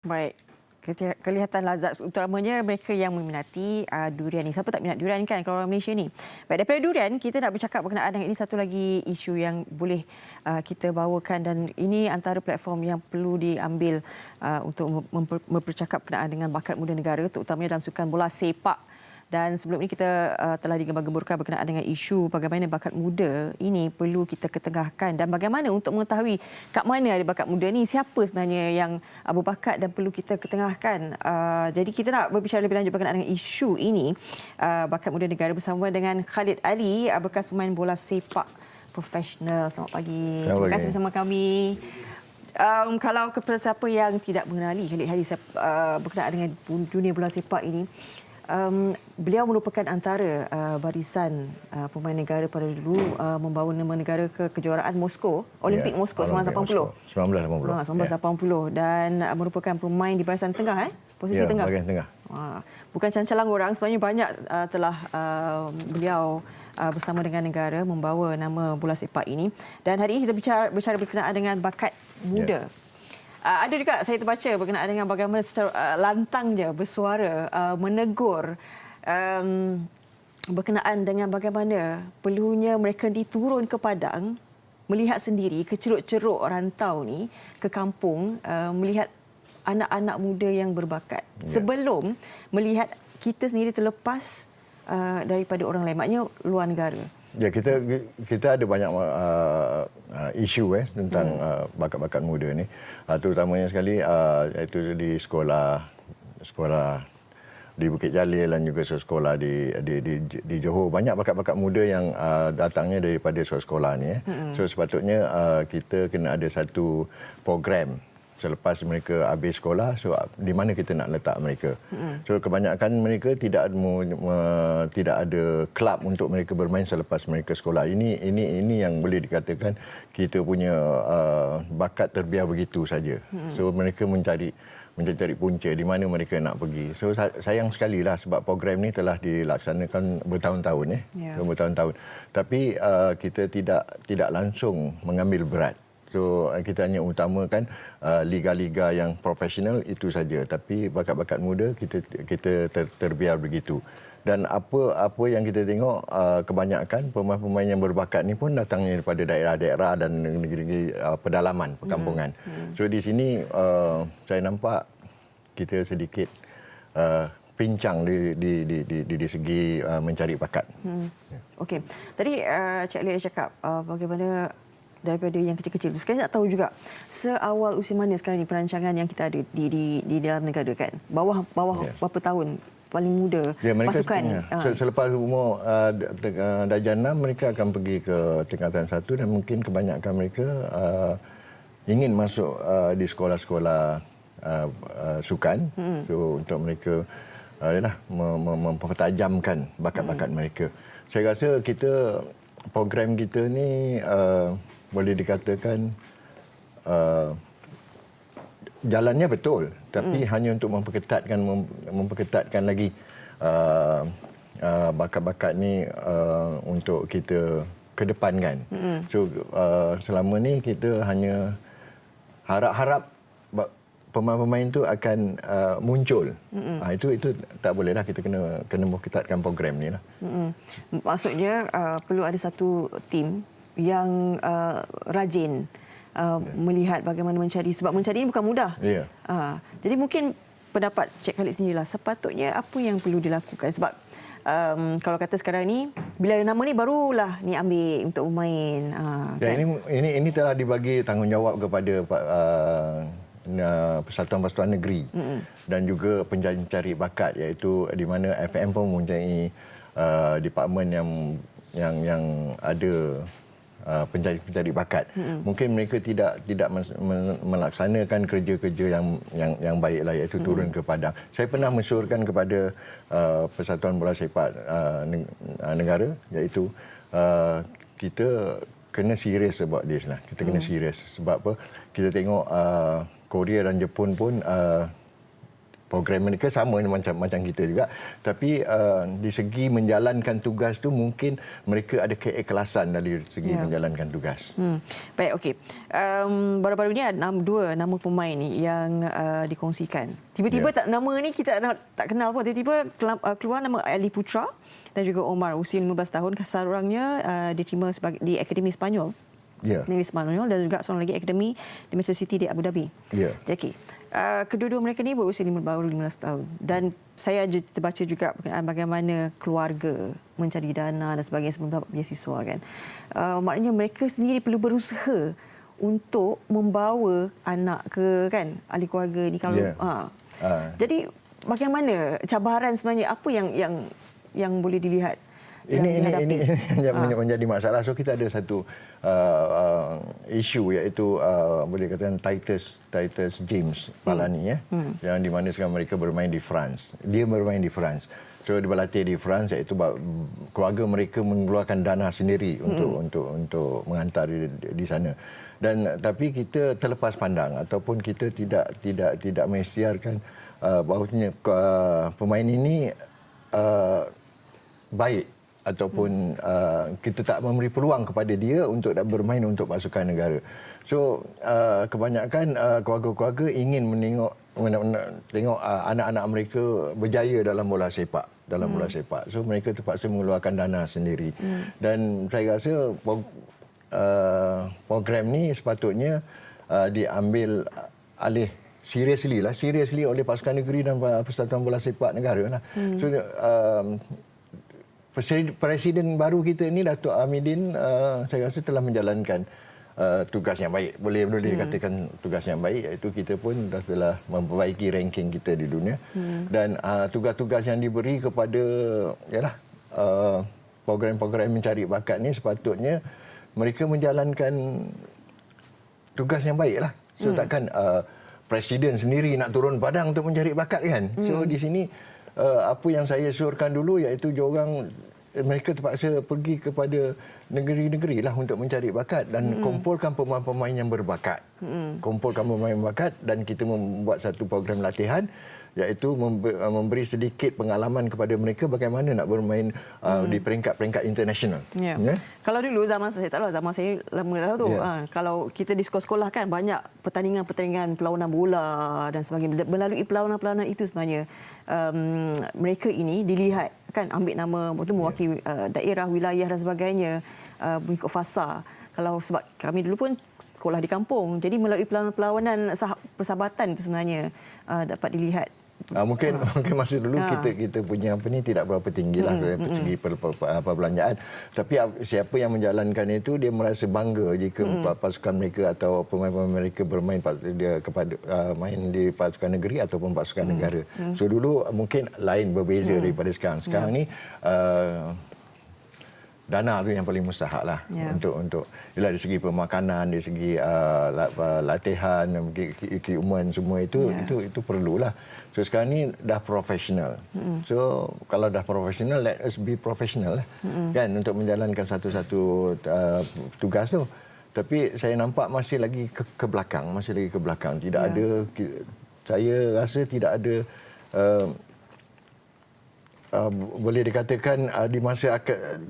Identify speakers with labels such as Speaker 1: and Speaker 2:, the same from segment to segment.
Speaker 1: Baik. Kelihatan lazat utamanya mereka yang meminati durian ni. Siapa tak minat durian kan kalau orang Malaysia ni. Baik, daripada durian kita nak bercakap berkenaan dengan ini satu lagi isu yang boleh kita bawakan dan ini antara platform yang perlu diambil untuk mempercakap berkenaan dengan bakat muda negara terutamanya dalam sukan bola sepak. Dan sebelum ini kita telah digembar-gemburkan berkenaan dengan isu bagaimana bakat muda ini perlu kita ketengahkan dan bagaimana untuk mengetahui kat mana ada bakat muda ni, siapa sebenarnya yang berbakat dan perlu kita ketengahkan. Jadi kita nak berbicara lebih lanjut berkenaan dengan isu ini, bakat muda negara bersama dengan Khalid Ali, bekas pemain bola sepak profesional. Selamat pagi. Terima kasih bersama kami. Kalau kepada siapa yang tidak mengenali Khalid Ali berkenaan dengan dunia bola sepak ini, beliau merupakan antara barisan pemain negara pada dulu membawa nama negara ke kejuaraan Moskow, Olimpik Moskow 1980. 1980 dan merupakan pemain di barisan tengah, posisi tengah.
Speaker 2: Bahagian tengah.
Speaker 1: Bukan cancalang orang, sebenarnya banyak telah beliau bersama dengan negara membawa nama bola sepak ini. Dan hari ini kita bicara berkenaan dengan bakat muda. Ada juga saya terbaca berkenaan dengan bagaimana secara lantang je bersuara menegur berkenaan dengan bagaimana perlunya mereka diturun ke padang melihat sendiri ke ceruk-ceruk rantau ni ke kampung melihat anak-anak muda yang berbakat sebelum melihat kita sendiri terlepas daripada orang lain, maknanya luar negara.
Speaker 2: Ya, kita ada banyak isu tentang bakat-bakat muda ni, terutamanya sekali iaitu di sekolah di Bukit Jalil dan juga sekolah di Johor. Banyak bakat-bakat muda yang datangnya daripada sekolah ni. So sepatutnya kita kena ada satu program selepas mereka habis sekolah, so di mana kita nak letak mereka. So kebanyakan mereka tidak ada kelab untuk mereka bermain selepas mereka sekolah. Ini yang boleh dikatakan kita punya bakat terbiar begitu saja. So mereka mencari punca di mana mereka nak pergi. So sayang sekali lah sebab program ni telah dilaksanakan bertahun-tahun bertahun-tahun. Tapi kita tidak langsung mengambil berat. So kita hanya utamakan liga-liga yang profesional itu saja, tapi bakat-bakat muda kita terbiar begitu. Dan apa yang kita tengok, kebanyakan pemain-pemain yang berbakat ni pun datangnya daripada daerah-daerah dan negeri-negeri pedalaman, perkampungan. So di sini saya nampak kita sedikit pincang di segi mencari bakat.
Speaker 1: Okey. Tadi Cik Ali ada cakap bagaimana daripada yang kecil-kecil tu. Sekarang nak tahu juga seawal usia mana sekarang ni perancangan yang kita ada di dalam negara kan? Bawah berapa tahun paling muda pasukan?
Speaker 2: Selepas umur darjah 6 mereka akan pergi ke tingkatan 1 dan mungkin kebanyakan mereka ingin masuk di sekolah-sekolah sukan. So untuk mereka mempertajamkan bakat-bakat mereka. Saya rasa program kita ni boleh dikatakan jalannya betul, tapi hanya untuk memperketatkan lagi bakat-bakat ni untuk kita kedepankan. So selama ni kita hanya harap-harap pemain-pemain itu akan muncul. Itu tak bolehlah, kita kena memperketatkan program ni lah.
Speaker 1: Maksudnya perlu ada satu tim yang rajin melihat bagaimana mencari, sebab mencari ini bukan mudah. Jadi mungkin pendapat Cik Khalid sendirilah, sepatutnya apa yang perlu dilakukan, sebab kalau kata sekarang ni bila ada nama ni barulah ni ambil untuk bermain.
Speaker 2: Kan? Ini telah dibagi tanggungjawab kepada Persatuan Negeri dan juga pencari bakat, iaitu di mana FM pun mempunyai departmen yang ada pencari bakat. Mungkin mereka tidak melaksanakan kerja-kerja yang baiklah, iaitu turun ke padang. Saya pernah mensyurkan kepada Persatuan Bola Sepak Negara, iaitu kita kena serius about this lah. Kita kena serius sebab apa? Kita tengok Korea dan Jepun pun program mereka sama macam kita juga, tapi di segi menjalankan tugas tu mungkin mereka ada keikhlasan dari segi menjalankan tugas.
Speaker 1: Baik, okey. Baru-baru ini ada dua nama pemain ni yang dikongsikan. Tiba-tiba tak nama ni kita tak kenal pun. Tiba-tiba keluar nama Ali Putra dan juga Omar, usia 15 tahun. Seorangnya diterima di Akademi Sepanyol. Negeri Sepanyol, dan juga seorang lagi akademi di Manchester City di Abu Dhabi. Jadi, kedua-dua mereka ni berusia baru 15 tahun. Dan saya terbaca juga bagaimana keluarga mencari dana dan sebagainya sebelum dapat beasiswa kan. Maknanya mereka sendiri perlu berusaha untuk membawa anak ke kan ahli keluarga ni kalau Jadi bagaimana cabaran sebenarnya, apa yang boleh dilihat?
Speaker 2: Ini yang menjadi masalah. So kita ada satu isu, iaitu boleh katakan Titus James Palani yang di mana sekarang mereka bermain di France. Dia bermain di France. So dia berlatih di France, iaitu keluarga mereka mengeluarkan dana sendiri untuk menghantar di sana. Tapi kita terlepas pandang ataupun kita tidak mengisytiharkan bahawasanya pemain ini baik, ataupun kita tak memberi peluang kepada dia untuk bermain untuk pasukan negara. So kebanyakan keluarga-keluarga ingin tengok anak-anak mereka berjaya dalam bola sepak. So mereka terpaksa mengeluarkan dana sendiri. Dan saya rasa program ni sepatutnya diambil alih seriously oleh pasukan negeri dan Persatuan Bola Sepak Negara lah. So Presiden baru kita ni, Datuk Hamidin, saya rasa telah menjalankan tugas yang baik. Boleh dikatakan tugas yang baik, iaitu kita pun telah memperbaiki ranking kita di dunia. Dan tugas-tugas yang diberi kepada program-program mencari bakat ni sepatutnya mereka menjalankan tugas yang baik lah. So takkan Presiden sendiri nak turun padang untuk mencari bakat kan. So di sini apa yang saya syorkan dulu, iaitu mereka terpaksa pergi kepada negeri-negeri lah untuk mencari bakat dan kumpulkan pemain-pemain yang berbakat. Kumpulkan pemain berbakat dan kita membuat satu program latihan, iaitu memberi sedikit pengalaman kepada mereka bagaimana nak bermain di peringkat-peringkat international.
Speaker 1: Kalau dulu zaman saya, tak tahu zaman saya lama dah tu. Kalau kita di sekolah-sekolah kan banyak pertandingan-pertandingan perlawanan bola dan sebagainya. Melalui perlawanan-perlawanan itu sebenarnya mereka ini dilihat kan, ambil nama itu mewakili daerah, wilayah dan sebagainya, mengikut fasa. Kalau sebab kami dulu pun sekolah di kampung, jadi melalui perlawanan persahabatan itu sebenarnya dapat dilihat.
Speaker 2: Mungkin masa dulu kita punya tidak berapa tinggi lah dari segi perbelanjaan. Tapi siapa yang menjalankan itu, dia merasa bangga jika pasukan mereka atau pemain-pemain mereka bermain main di pasukan negeri ataupun pasukan negara. So dulu mungkin lain, berbeza daripada sekarang. Sekarang ni dana tu yang paling mustahak lah untuk dari segi pemakanan, dari segi latihan, equipment semua itu perlulah. So sekarang ni dah profesional. So kalau dah profesional, let us be professional lah, kan, untuk menjalankan satu-satu tugas tu. Tapi saya nampak masih lagi ke belakang, Tidak ada, saya rasa tidak ada boleh dikatakan di masa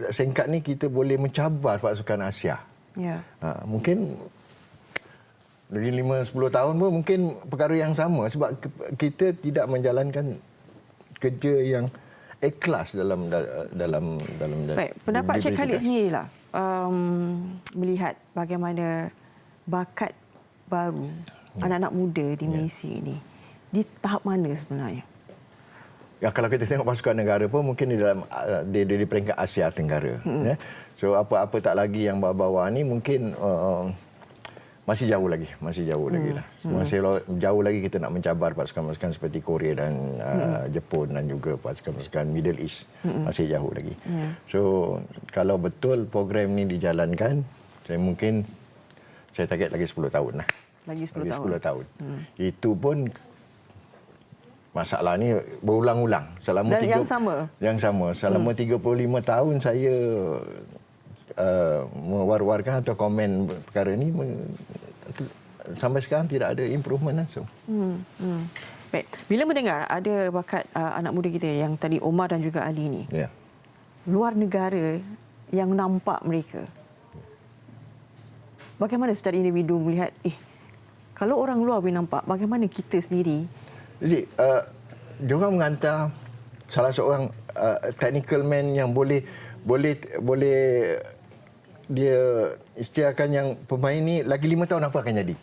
Speaker 2: singkat ni kita boleh mencabar pasukan Asia. Mungkin dari 5-10 tahun pun mungkin perkara yang sama, sebab kita tidak menjalankan kerja yang ikhlas dalam
Speaker 1: Baik, pendapat Cik Khalid sendirilah melihat bagaimana bakat baru anak-anak muda di Malaysia ini di tahap mana sebenarnya?
Speaker 2: Kalau kita tengok pasukan negara pun mungkin di peringkat Asia Tenggara. So apa-apa tak lagi yang bawah-bawah ni mungkin masih jauh lagi lah. Masih jauh lagi kita nak mencabar pasukan-pasukan seperti Korea dan Jepun dan juga pasukan-pasukan Middle East. Masih jauh lagi. So kalau betul program ni dijalankan, saya target lagi 10 tahun lah.
Speaker 1: Lagi 10
Speaker 2: tahun. Itu pun masalah ni berulang-ulang selama yang sama selama 35 tahun saya mewar-warkan atau komen perkara ni, sampai sekarang tidak ada improvement langsung.
Speaker 1: Baik. Bila mendengar ada bakat anak muda kita yang tadi Omar dan juga Ali ni,
Speaker 2: Ya.
Speaker 1: luar negara yang nampak mereka, bagaimana secara individu melihat, kalau orang luar boleh nampak, bagaimana kita sendiri?
Speaker 2: Jadi, diorang menghantar salah seorang technical man yang boleh dia istiakan yang pemain ni lagi 5 tahun apa akan jadi.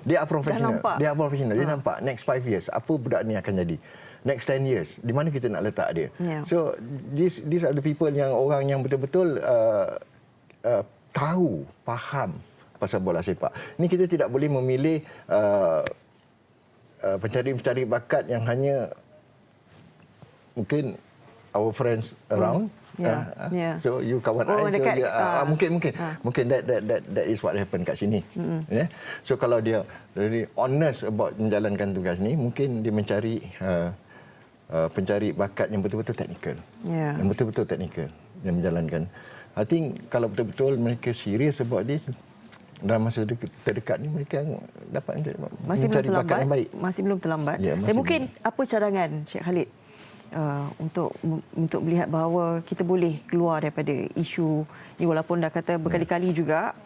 Speaker 2: Dia profesional. Dia profesional. Dia nampak next 5 years apa budak ni akan jadi. Next 10 years di mana kita nak letak dia.
Speaker 1: Yeah.
Speaker 2: So these are the people yang orang yang betul-betul tahu, faham pasal bola sepak. Ni kita tidak boleh memilih pencari pencari bakat yang hanya mungkin our friends around. So you kawan
Speaker 1: dekat,
Speaker 2: mungkin that is what happen kat sini. Yeah? So kalau dia really honest about menjalankan tugas ni, mungkin dia mencari pencari bakat yang betul-betul teknikal. Yang betul-betul teknikal yang menjalankan. I think kalau betul-betul mereka serius about this, dalam masa terdekat ni mereka dapat mencari bakat yang baik.
Speaker 1: Masih belum terlambat.
Speaker 2: Ya,
Speaker 1: Dan mungkin apa cadangan Sheikh Khalid untuk melihat bahawa kita boleh keluar daripada isu ni, walaupun dah kata berkali-kali juga.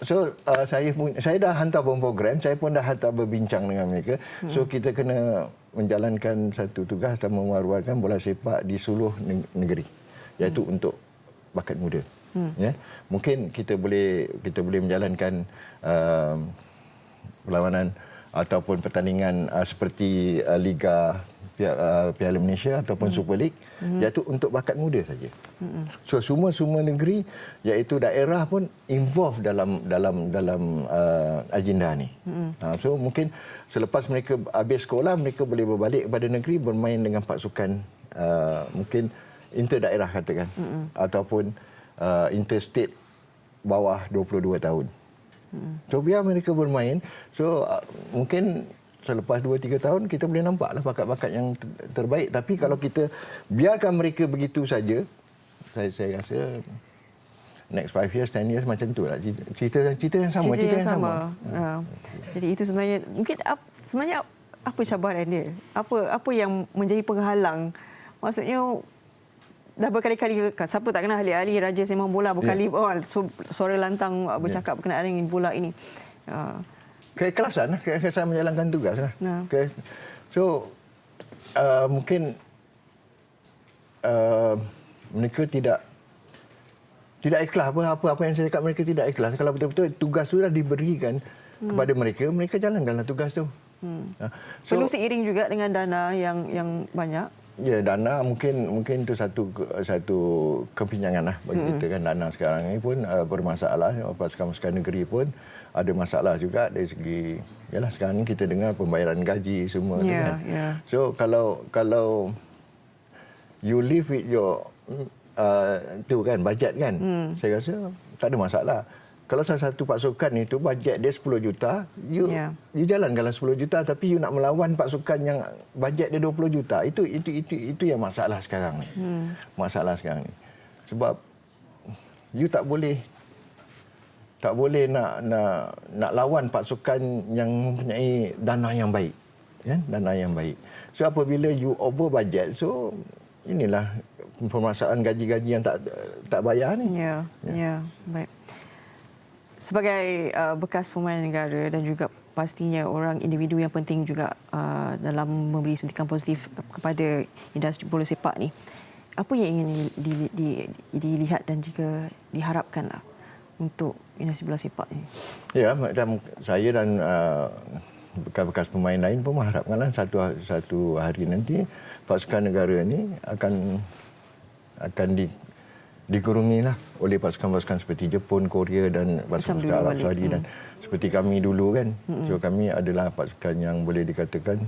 Speaker 2: Saya dah hantar program, saya pun dah hantar berbincang dengan mereka. So kita kena menjalankan satu tugas dan mewar-warkan bola sepak di seluruh negeri, iaitu untuk bakat muda. Ya, mungkin kita boleh menjalankan perlawanan ataupun pertandingan seperti Liga Piala Malaysia ataupun Super League, iaitu untuk bakat muda saja. So semua negeri iaitu daerah pun involve dalam agenda ni. So mungkin selepas mereka habis sekolah, mereka boleh berbalik kepada negeri bermain dengan pasukan mungkin interdaerah katakan, ataupun interstate bawah 22 tahun. So biar mereka bermain. So mungkin selepas 2-3 tahun kita boleh nampaklah bakat-bakat yang terbaik. Tapi kalau kita biarkan mereka begitu saja, saya rasa next 5 years, 10 years macam tu lah. Cerita yang sama.
Speaker 1: Jadi itu sebenarnya mungkin sebenarnya apa cabaran dia? Apa yang menjadi penghalang? Maksudnya dah berkali-kali, siapa tak kenal ahli-ahli Raja Sembang Bola berkali suara lantang bercakap berkenaan dengan bola ini. Keikhlasan
Speaker 2: menjalankan tugas lah. Okay. So mungkin mereka tidak ikhlas apa yang saya cakap, mereka tidak ikhlas. Kalau betul-betul tugas sudah diberikan kepada mereka, mereka jalankanlah tugas tu.
Speaker 1: Perlu seiring juga dengan dana yang banyak.
Speaker 2: Ya, dana mungkin itu satu kepinjangan lah bagi kita kan. Dana sekarang ini pun bermasalah. Pasukan-pasukan negeri pun ada masalah juga dari segi, yalah sekarang ni kita dengar pembayaran gaji semua kan. So kalau you live with your tu kan bajet kan, saya rasa tak ada masalah. Kalau salah satu pasukan itu bajet dia 10 juta, you jalankanlah 10 juta, tapi you nak melawan pasukan yang bajet dia 20 juta. Itu yang masalah sekarang ni. Masalah sekarang ni. Sebab you tak boleh nak lawan pasukan yang mempunyai dana yang baik. Kan? Dana yang baik. So apabila you over budget, so inilah permasalahan gaji-gaji yang tak bayar ni.
Speaker 1: Ya, baik. Sebagai bekas pemain negara dan juga pastinya orang individu yang penting juga dalam memberi suntikan positif kepada industri bola sepak ni, apa yang ingin dilihat dan juga diharapkanlah untuk industri bola sepak ini?
Speaker 2: Ya, macam saya dan bekas-bekas pemain lain pun mengharapkanlah satu hari nanti pasukan negara ini akan dikurungilah oleh pasukan-pasukan seperti Jepun, Korea dan pasukan Arab Saudi dan seperti kami dulu kan. So kami adalah pasukan yang boleh dikatakan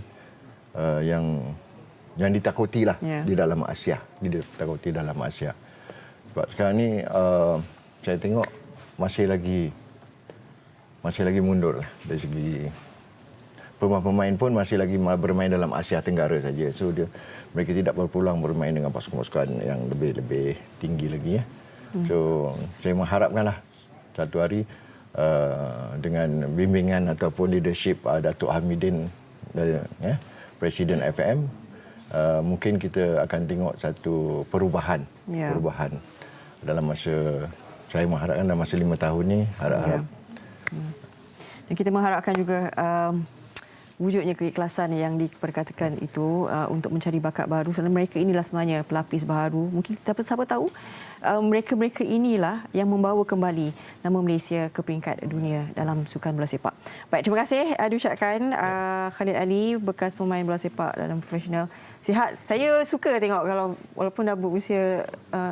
Speaker 2: yang ditakuti lah di dalam Asia, ditakuti dalam Asia. Sebab sekarang ni saya tengok masih lagi mundur lah dari segi pemain-pemain pun masih lagi bermain dalam Asia Tenggara saja. So mereka tidak berpeluang bermain dengan pasukan-pasukan yang lebih tinggi lagi ya. So saya mengharapkanlah satu hari dengan bimbingan ataupun leadership Datuk Hamidin Presiden FM, mungkin kita akan tengok satu perubahan dalam masa, saya mengharapkan dalam masa 5 tahun ni, harap-harap.
Speaker 1: Dan kita mengharapkan juga wujudnya keikhlasan yang diperkatakan itu untuk mencari bakat baru. Sebab mereka inilah sebenarnya pelapis baru. Mungkin siapa tahu mereka-mereka inilah yang membawa kembali nama Malaysia ke peringkat dunia dalam sukan bola sepak. Baik, terima kasih diucapkan Khalid Ali, bekas pemain bola sepak dalam profesional. Sihat. Saya suka tengok kalau walaupun dah berusia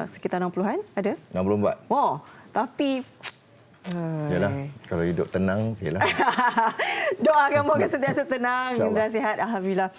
Speaker 1: sekitar 60-an, ada?
Speaker 2: 64.
Speaker 1: Oh, tapi
Speaker 2: yalah, kalau hidup tenang, okeylah.
Speaker 1: Doakan moga sentiasa tenang dan sihat, alhamdulillah.